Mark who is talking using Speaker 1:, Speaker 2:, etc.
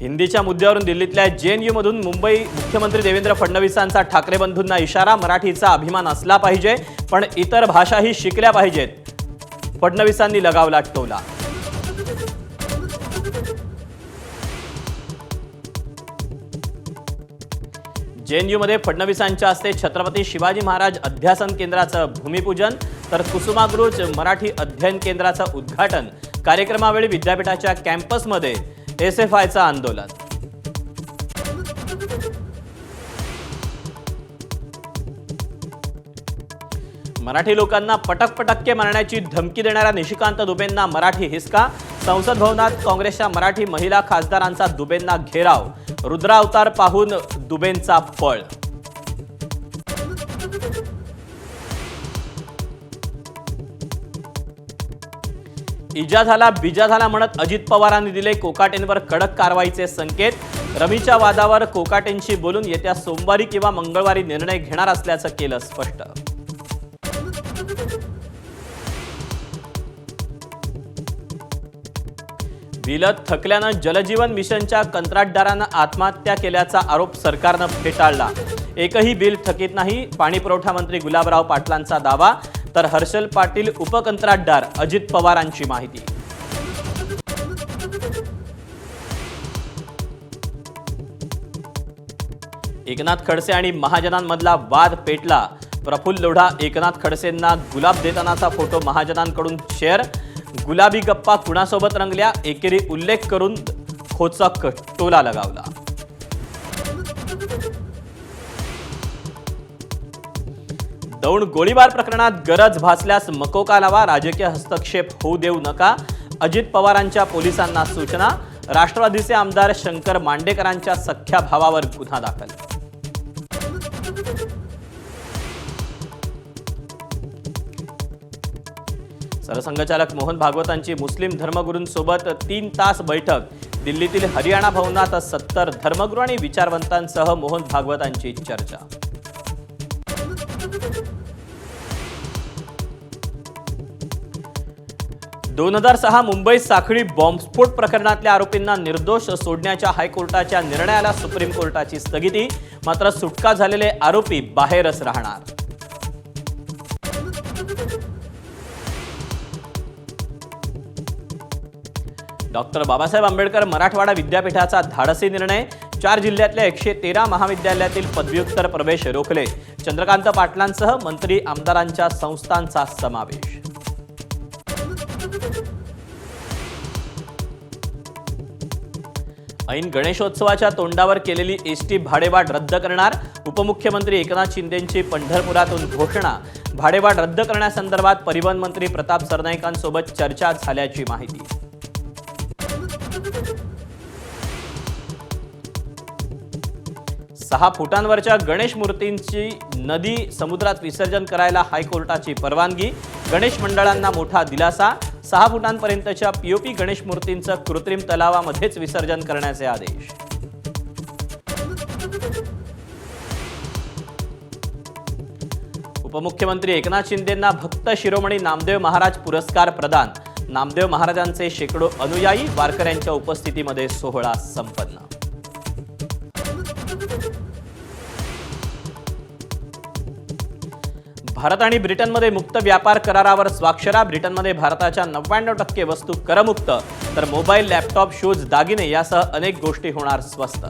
Speaker 1: हिंदीच्या मुद्द्यावरून दिल्लीतल्या JNU मधून मुंबई मुख्यमंत्री देवेंद्र फडणवीसांचा ठाकरे बंधूंना इशारा, मराठीचा अभिमान असला पाहिजे पण इतर भाषाही शिकल्या पाहिजेत, फडणवीसांनी लगावला टोला। JNU मध्ये फडणवीसांच्या हस्ते छत्रपती शिवाजी महाराज अध्यासन केंद्राचं भूमिपूजन तर कुसुमाग्रज मराठी अध्ययन केंद्राचं उद्घाटन। कार्यक्रमावेळी विद्यापीठाच्या कॅम्पसमध्ये SFIचं आंदोलन। मराठी लोकांना पटकपटक्के मारण्याची धमकी देणाऱ्या निशिकांत दुबेंना मराठी हिसका। संसद भवनात काँग्रेसच्या मराठी महिला खासदारांचा दुबेंना घेराव। रुद्रावतार पाहून दुबेंचा पळ। इजा झाला बिजा झाला म्हणत अजित पवारांनी दिले कोकाटेंवर कडक कारवाईचे संकेत। रमीच्या वादावर कोकाटेंशी बोलून येत्या सोमवारी किंवा मंगळवारी निर्णय घेणार असल्याचं केलं स्पष्ट। विलत थकल्यानं जलजीवन मिशनच्या कंत्राटदारानं आत्महत्या केल्याचा आरोप सरकारनं फेटाळला। एकही बिल थकीत नाही, पाणीपुरवठा मंत्री गुलाबराव पाटलांचा दावा तर हर्षल पाटील उपकंत्राटदार अजित पवारांची माहिती। एकनाथ खडसे आणि महाजनांमधला वाद पेटला। प्रफुल्ल लोढा एकनाथ खडसेंना गुलाब देतानाचा फोटो महाजनांकडून शेअर। गुलाबी गप्पा कुणासोबत रंगल्या, एकेरी उल्लेख करून खोचक टोला लगावला। दौंड गोळीबार प्रकरणात गरज भासल्यास मकोका लावा, राजकीय हस्तक्षेप होऊ देऊ नका। अजित पवारांच्या पोलिसांना सूचना। राष्ट्रवादीचे आमदार शंकर मांडेकरांच्या सख्या भावावर गुन्हा दाखल। सरसंघचालक मोहन भागवतांची मुस्लिम धर्मगुरूंसोबत 3 तास बैठक। दिल्लीतील हरियाणा भवनात 70 धर्मगुरू आणि विचारवंतांसह मोहन भागवतांची चर्चा। दोन 2006 मुंबई साखळी बॉम्बस्फोट प्रकरणातल्या आरोपींना निर्दोष सोडण्याच्या हायकोर्टाच्या निर्णयाला सुप्रीम कोर्टाची स्थगिती। मात्र सुटका झालेले आरोपी बाहेरच राहणार। डॉक्टर बाबासाहेब आंबेडकर मराठवाडा विद्यापीठाचा धाडसी निर्णय। 4 जिल्ह्यातल्या 113 महाविद्यालयातील पदव्युत्तर प्रवेश रोखले। चंद्रकांत पाटलांसह मंत्री आमदारांच्या संस्थांचा समावेश। ऐन गणेशोत्सवाच्या तोंडावर केलेली एसटी भाडेवाढ रद्द करणार। उपमुख्यमंत्री एकनाथ शिंदेंची पंढरपुरातून घोषणा। भाडेवाढ रद्द करण्यासंदर्भात परिवहन मंत्री प्रताप सरनाईकांसोबत चर्चा झाल्याची माहिती। 6 फुटांवरच्या गणेश मूर्तींची नदी समुद्रात विसर्जन करायला हायकोर्टाची परवानगी। गणेश मंडळांना मोठा दिलासा। 6 फुटांपर्यंतच्या POP गणेश मूर्तींचं कृत्रिम तलावामध्येच विसर्जन करण्याचे आदेश। उपमुख्यमंत्री एकनाथ शिंदेंना भक्त शिरोमणी नामदेव महाराज पुरस्कार प्रदान। नामदेव महाराजांचे शेकडो अनुयायी वारकऱ्यांच्या उपस्थितीमध्ये सोहळा संपन्न। भारत आणि ब्रिटनमध्ये मुक्त व्यापार करारावर स्वाक्षऱ्या। ब्रिटनमध्ये भारताच्या 99% वस्तू करमुक्त तर मोबाईल, लॅपटॉप, शूज, दागिने यासह अनेक गोष्टी होणार स्वस्त।